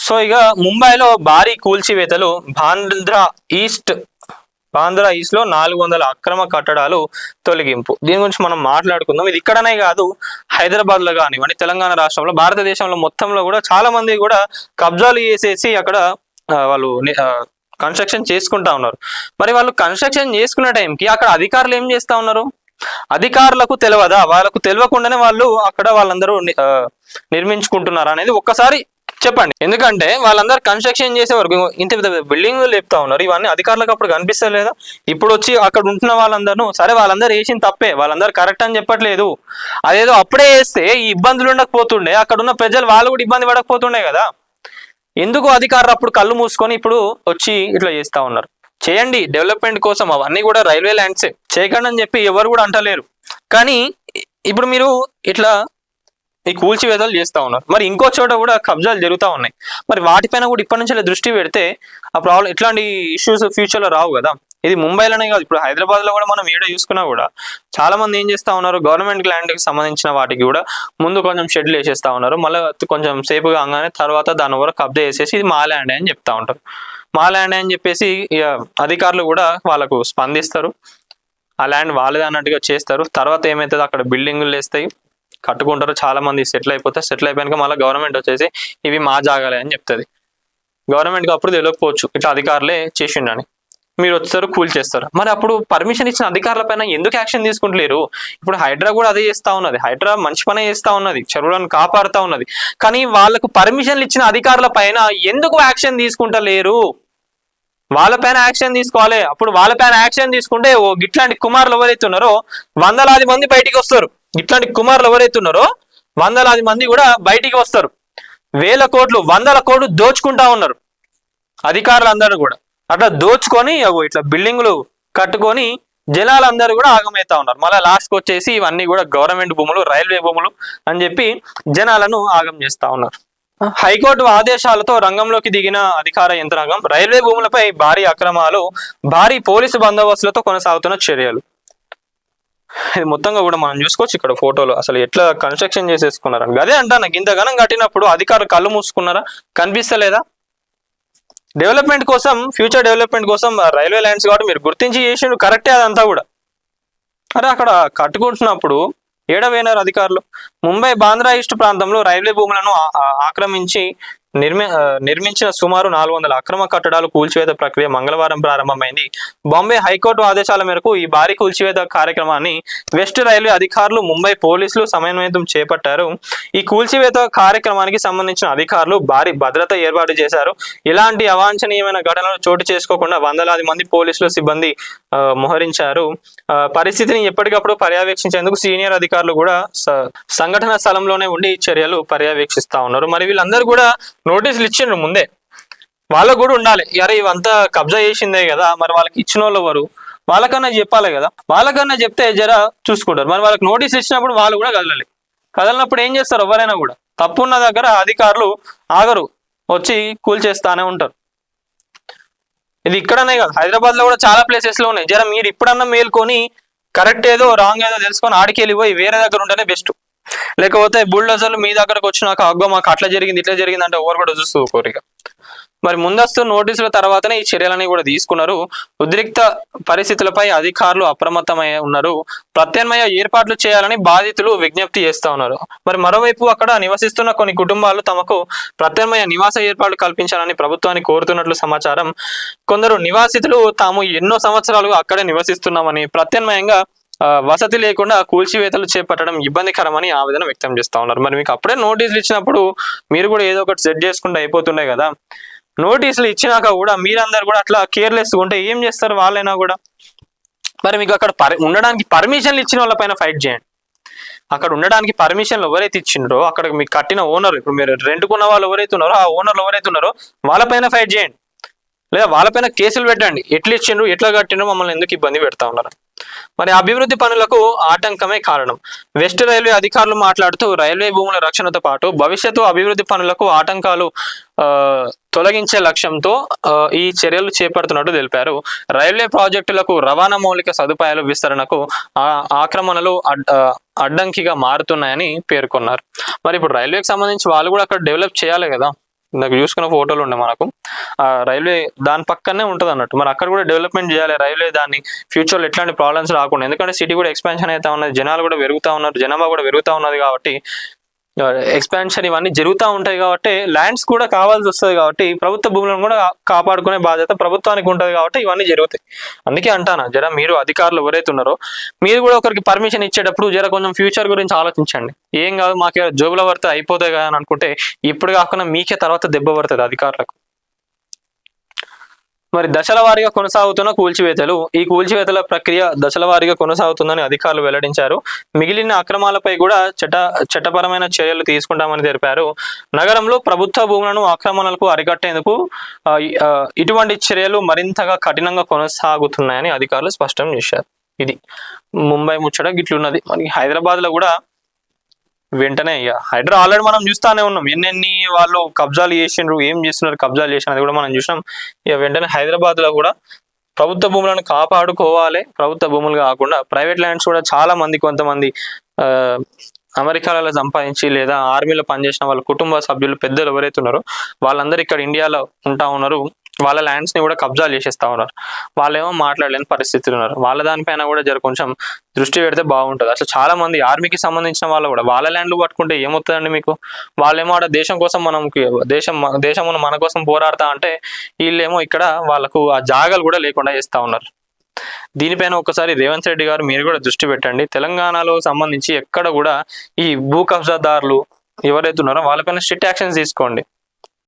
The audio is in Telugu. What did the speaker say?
సో ఇక ముంబైలో భారీ కూల్చివేతలు, బాంద్రా ఈస్ట్ లో 400 అక్రమ కట్టడాలు తొలగింపు. దీని గురించి మనం మాట్లాడుకుందాం. ఇది ఇక్కడనే కాదు, హైదరాబాద్ లో కానివ్వండి, తెలంగాణ రాష్ట్రంలో, భారతదేశంలో మొత్తంలో కూడా చాలా మంది కూడా కబ్జాలు చేసేసి అక్కడ వాళ్ళు కన్స్ట్రక్షన్ చేసుకుంటా ఉన్నారు. మరి వాళ్ళు కన్స్ట్రక్షన్ చేసుకునే టైంకి అక్కడ అధికారులు ఏం చేస్తా ఉన్నారు? అధికారులకు తెలియదా? వాళ్ళకు తెలియకుండానే వాళ్ళు అక్కడ వాళ్ళందరూ నిర్మించుకుంటున్నారు అనేది ఒక్కసారి చెప్పండి. ఎందుకంటే వాళ్ళందరూ కన్స్ట్రక్షన్ చేసే వరకు ఇంత బిల్డింగ్ లేపుతా ఉన్నారు. ఇవన్నీ అధికారులకు అప్పుడు కనిపిస్తలేదా? ఇప్పుడు వచ్చి అక్కడ ఉంటున్న వాళ్ళందరూ సరే వాళ్ళందరూ వేసిన తప్పే, వాళ్ళందరూ కరెక్ట్ అని చెప్పట్లేదు. అదేదో అప్పుడే వేస్తే ఈ ఇబ్బందులు ఉండకపోతుండే, అక్కడ ఉన్న ప్రజలు వాళ్ళు కూడా ఇబ్బంది పడకపోతుండే కదా. ఎందుకు అధికారులు అప్పుడు కళ్ళు మూసుకొని ఇప్పుడు వచ్చి ఇట్లా చేస్తా ఉన్నారు? చేయండి డెవలప్మెంట్ కోసం, అవన్నీ కూడా రైల్వే ల్యాండ్సే, చేయకండి అని చెప్పి ఎవరు కూడా అంటలేరు. కానీ ఇప్పుడు మీరు ఇట్లా ఈ కూల్చివేతలు చేస్తూ ఉన్నారు. మరి ఇంకో చోట కూడా కబ్జాలు జరుగుతూ ఉన్నాయి. మరి వాటిపైన కూడా ఇప్పటి నుంచి దృష్టి పెడితే ఆ ప్రాబ్లం, ఇట్లాంటి ఇష్యూస్ ఫ్యూచర్లో రావు కదా. ఇది ముంబైలోనే కాదు, ఇప్పుడు హైదరాబాద్లో కూడా మనం ఏడ చూసుకున్నా కూడా చాలా మంది ఏం చేస్తూ ఉన్నారు, గవర్నమెంట్ ల్యాండ్కి సంబంధించిన వాటికి కూడా ముందు కొంచెం షెడ్లు వేసేస్తూ ఉన్నారు. మళ్ళీ కొంచెం సేపుగా కాగానే తర్వాత దాని వరకు కబ్జా చేసేసి ఇది మా ల్యాండ్ అని చెప్తా ఉంటారు. మా ల్యాండ్ అని చెప్పేసి ఇక అధికారులు కూడా వాళ్ళకు స్పందిస్తారు, ఆ ల్యాండ్ వాళ్ళదే అన్నట్టుగా చేస్తారు. తర్వాత ఏమవుతుంది, అక్కడ బిల్డింగులు వేస్తాయి, కట్టుకుంటారు, చాలా మంది సెటిల్ అయిపోతారు. సెటిల్ అయిపోయాక మళ్ళీ గవర్నమెంట్ వచ్చేసి ఇవి మా జాగాలే అని చెప్తుంది. గవర్నమెంట్కి అప్పుడు తెలియకపోవచ్చు ఇట్లా అధికారులే చేసిండని, మీరు వచ్చేస్తారు కూల్ చేస్తారు. మరి అప్పుడు పర్మిషన్ ఇచ్చిన అధికారుల పైన ఎందుకు యాక్షన్ తీసుకుంటలేరు? ఇప్పుడు హైడ్రా కూడా అదే చేస్తా ఉన్నది. హైడ్రా మంచి పనే చేస్తా ఉన్నది, చెరువులను కాపాడుతా ఉన్నది. కానీ వాళ్ళకు పర్మిషన్లు ఇచ్చిన అధికారుల పైన ఎందుకు యాక్షన్ తీసుకుంటలేరు? వాళ్ళపైన యాక్షన్ తీసుకోవాలి. అప్పుడు వాళ్ళపైన యాక్షన్ తీసుకుంటే ఇట్లాంటి కుమారులు ఎవరైతే ఉన్నారో వందలాది మంది బయటికి వస్తారు. ఇట్లాంటి కుమారులు ఎవరైతే ఉన్నారో వందలాది మంది కూడా బయటికి వస్తారు. వేల కోట్లు, వందల కోట్లు దోచుకుంటా ఉన్నారు అధికారులందరూ కూడా. అట్లా దోచుకొని ఇట్లా బిల్డింగులు కట్టుకొని జనాలందరూ కూడా ఆగమవుతా ఉన్నారు. మళ్ళీ లాస్ట్కి వచ్చేసి ఇవన్నీ కూడా గవర్నమెంట్ భూములు, రైల్వే భూములు అని చెప్పి జనాలను ఆగం చేస్తా ఉన్నారు. హైకోర్టు ఆదేశాలతో రంగంలోకి దిగిన అధికార యంత్రాంగం, రైల్వే భూములపై భారీ అక్రమాలు, భారీ పోలీసు బందోబస్తులతో కొనసాగుతున్న చర్యలు. ఇది మొత్తంగా కూడా మనం చూసుకోవచ్చు ఇక్కడ ఫోటోలు, అసలు ఎట్లా కన్స్ట్రక్షన్ చేసేసుకున్నారని. అదే అంటా, నాకు ఇంతగానం కట్టినప్పుడు అధికారులు కళ్ళు మూసుకున్నారా? కనిపిస్తలేదా? డెవలప్మెంట్ కోసం, ఫ్యూచర్ డెవలప్మెంట్ కోసం రైల్వే ల్యాండ్స్ కాబట్టి మీరు గుర్తించి చేసిండు, కరెక్టే అదంతా కూడా. అరే అక్కడ కట్టుకుంటున్నప్పుడు ఏడవేనారు అధికారులు? ముంబై బాంద్రా ఈస్ట్ ప్రాంతంలో రైల్వే భూములను ఆక్రమించి నిర్మించిన సుమారు 400 అక్రమ కట్టడాలు కూల్చివేత ప్రక్రియ మంగళవారం ప్రారంభమైంది. బాంబే హైకోర్టు ఆదేశాల మేరకు ఈ భారీ కూల్చివేత కార్యక్రమాన్ని వెస్ట్ రైల్వే అధికారులు, ముంబై పోలీసులు సమన్వయం చేపట్టారు. ఈ కూల్చివేత కార్యక్రమానికి సంబంధించిన అధికారులు భారీ భద్రత ఏర్పాటు చేశారు. ఇలాంటి అవాంఛనీయమైన ఘటనలు చోటు చేసుకోకుండా వందలాది మంది పోలీసులు సిబ్బంది మోహరించారు. పరిస్థితిని ఎప్పటికప్పుడు పర్యవేక్షించేందుకు సీనియర్ అధికారులు కూడా సంఘటన స్థలంలోనే ఉండి చర్యలు పర్యవేక్షిస్తా ఉన్నారు. మరి వీళ్ళందరూ కూడా నోటీసులు ఇచ్చిండ్రు ముందే, వాళ్ళకు కూడా ఉండాలి. అరే ఇవంతా కబ్జా చేసిందే కదా, మరి వాళ్ళకి ఇచ్చిన వాళ్ళు ఎవరు? వాళ్ళకన్నా చెప్పాలి కదా. వాళ్ళకన్నా చెప్తే జర చూసుకుంటారు. మరి వాళ్ళకి నోటీసులు ఇచ్చినప్పుడు వాళ్ళు కూడా కదలినప్పుడు ఏం చేస్తారు? ఎవరైనా కూడా తప్పున్న దగ్గర అధికారులు ఆగరు, వచ్చి కూల్చేస్తానే ఉంటారు. ఇది ఇక్కడనే కాదు, హైదరాబాద్ లో కూడా చాలా ప్లేసెస్ లో ఉన్నాయి. జర మీరు ఇప్పుడన్నా మేల్కొని కరెక్ట్ ఏదో రాంగ్ ఏదో తెలుసుకొని ఆడికి వెళ్ళిపోయి వేరే దగ్గర ఉంటేనే బెస్ట్. లేకపోతే బుల్డోజర్లు మీ దగ్గరకు వచ్చినాక అగ్గో మాకు అట్లా జరిగింది ఇట్లా జరిగింది అంటే ఎవరు కూడా చూస్తూ కోరిక. మరి ముందస్తు నోటీసుల తర్వాతనే ఈ చర్యలని కూడా తీసుకున్నారు. ఉద్రిక్త పరిస్థితులపై అధికారులు అప్రమత్తమై ఉన్నారు. ప్రత్యామ్నాయ ఏర్పాట్లు చేయాలని బాధితులు విజ్ఞప్తి చేస్తా ఉన్నారు. మరి మరోవైపు అక్కడ నివసిస్తున్న కొన్ని కుటుంబాలు తమకు ప్రత్యామ్నాయ నివాస ఏర్పాట్లు కల్పించాలని ప్రభుత్వాన్ని కోరుతున్నట్లు సమాచారం. కొందరు నివాసితులు తాము ఎన్నో సంవత్సరాలుగా అక్కడే నివసిస్తున్నామని, ప్రత్యామ్నాయంగా వసతి లేకుండా కూల్చివేతలు చేపట్టడం ఇబ్బందికరమని ఆవేదన వ్యక్తం చేస్తా ఉన్నారు. మరి మీకు అప్పుడే నోటీసులు ఇచ్చినప్పుడు మీరు కూడా ఏదో ఒకటి సెట్ చేసుకుంటే అయిపోతుండే కదా. నోటీసులు ఇచ్చినాక కూడా మీరందరూ కూడా అట్లా కేర్లెస్ ఉంటే ఏం చేస్తారు వాళ్ళైనా కూడా? మరి మీకు అక్కడ ఉండడానికి పర్మిషన్లు ఇచ్చిన వాళ్ళపైన ఫైట్ చేయండి. అక్కడ ఉండడానికి పర్మిషన్లు ఎవరైతే ఇచ్చిండ్రో, అక్కడ మీకు కట్టిన ఓనర్, ఇప్పుడు మీరు రెంట్కున్న వాళ్ళు ఎవరైతే ఉన్నారో ఆ ఓనర్లు ఎవరైతే ఉన్నారో వాళ్ళపైన ఫైట్ చేయండి, లేదా వాళ్ళపైన కేసులు పెట్టండి. ఎట్లా ఇచ్చిండ్రు, ఎట్లా కట్టిండ్రు, మమ్మల్ని ఎందుకు ఇబ్బంది పెడతా ఉన్నారు? మరి అభివృద్ధి పనులకు ఆటంకమే కారణం. వెస్ట్ రైల్వే అధికారులు మాట్లాడుతూ రైల్వే భూముల రక్షణతో పాటు భవిష్యత్తు అభివృద్ధి పనులకు ఆటంకాలు తొలగించే లక్ష్యంతో ఈ చర్యలు చేపడుతున్నట్టు తెలిపారు. రైల్వే ప్రాజెక్టులకు రవాణా మౌలిక సదుపాయాలు విస్తరణకు ఆక్రమణలు అడ్డంకిగా మారుతున్నాయని పేర్కొన్నారు. మరి ఇప్పుడు రైల్వేకి సంబంధించి వాళ్ళు కూడా అక్కడ డెవలప్ చేయాలి కదా. నాకు చూసుకున్న ఫోటోలు ఉండే మనకు ఆ రైల్వే దాని పక్కనే ఉంటుంది అన్నట్టు. మరి అక్కడ కూడా డెవలప్మెంట్ చేయాలి రైల్వే, దాన్ని ఫ్యూచర్లో ఎట్లాంటి ప్రాబ్లమ్స్ రాకుండా. ఎందుకంటే సిటీ కూడా ఎక్స్పాన్షన్ అవుతా ఉన్నది, జనాలు కూడా పెరుగుతూ ఉన్నారు, జనాభా కూడా పెరుగుతూ ఉన్నది కాబట్టి ఎక్స్పాన్షన్ ఇవన్నీ జరుగుతూ ఉంటాయి కాబట్టి ల్యాండ్స్ కూడా కావాల్సి వస్తుంది కాబట్టి ప్రభుత్వ భూములను కూడా కాపాడుకునే బాధ్యత ప్రభుత్వానికి ఉంటుంది కాబట్టి ఇవన్నీ జరుగుతాయి. అందుకే అంటాను జర మీరు అధికారులు ఎవరైతే ఉన్నారో మీరు కూడా ఒకరికి పర్మిషన్ ఇచ్చేటప్పుడు జర కొంచెం ఫ్యూచర్ గురించి ఆలోచించండి. ఏం కాదు మాకే జోబుల పడితే అయిపోతాయి కదా అని అనుకుంటే ఇప్పుడు కాకుండా మీకే తర్వాత దెబ్బ పడుతుంది అధికారులకు. మరి దశల వారీగా కొనసాగుతున్న కూల్చివేతలు. ఈ కూల్చివేతల ప్రక్రియ దశల వారీగా కొనసాగుతుందని అధికారులు వెల్లడించారు. మిగిలిన అక్రమాలపై కూడా చట్టపరమైన చర్యలు తీసుకుంటామని తెలిపారు. నగరంలో ప్రభుత్వ భూములను ఆక్రమణలకు అరికట్టేందుకు ఇటువంటి చర్యలు మరింతగా కఠినంగా కొనసాగుతున్నాయని అధికారులు స్పష్టం చేశారు. ఇది ముంబై ముచ్చట గిట్లున్నది. మరి హైదరాబాద్ లో కూడా వెంటనే హైడ్రా ఆల్రెడీ మనం చూస్తానే ఉన్నాం, ఎన్నెన్ని వాళ్ళు కబ్జాలు చేసిండ్రు, ఏం చేస్తున్నారు కబ్జాలు చేసినది కూడా మనం చూసినాం. వెంటనే హైదరాబాద్ లో కూడా ప్రభుత్వ భూములను కాపాడుకోవాలి. ప్రభుత్వ భూములు కాకుండా ప్రైవేట్ ల్యాండ్స్ కూడా చాలా మంది, కొంతమంది అమెరికాలలో సంపాదించి లేదా ఆర్మీలో పనిచేసిన వాళ్ళ కుటుంబ సభ్యులు పెద్దలు ఎవరైతే ఉన్నారో వాళ్ళందరూ ఇక్కడ ఇండియాలో ఉంటా ఉన్నారు. వాళ్ళ ల్యాండ్స్ ని కూడా కబ్జాలు చేసేస్తా ఉన్నారు. వాళ్ళేమో మాట్లాడలేని పరిస్థితులు ఉన్నారు. వాళ్ళ దానిపైన కూడా జర కొంచెం దృష్టి పెడితే బాగుంటుంది. అసలు చాలా మంది ఆర్మీకి సంబంధించిన వాళ్ళు కూడా వాళ్ళ ల్యాండ్లు పట్టుకుంటే ఏమవుతుందండి మీకు? వాళ్ళేమో ఆడ దేశం కోసం దేశం మన కోసం పోరాడతా అంటే వీళ్ళేమో ఇక్కడ వాళ్ళకు ఆ జాగాలు కూడా లేకుండా చేస్తా ఉన్నారు. దీనిపైన ఒకసారి రేవంత్ రెడ్డి గారు మీరు కూడా దృష్టి పెట్టండి. తెలంగాణలో సంబంధించి ఎక్కడ కూడా ఈ భూ కబ్జాదారులు ఎవరైతే ఉన్నారో వాళ్ళపైన స్ట్రిక్ట్ యాక్షన్స్ తీసుకోండి.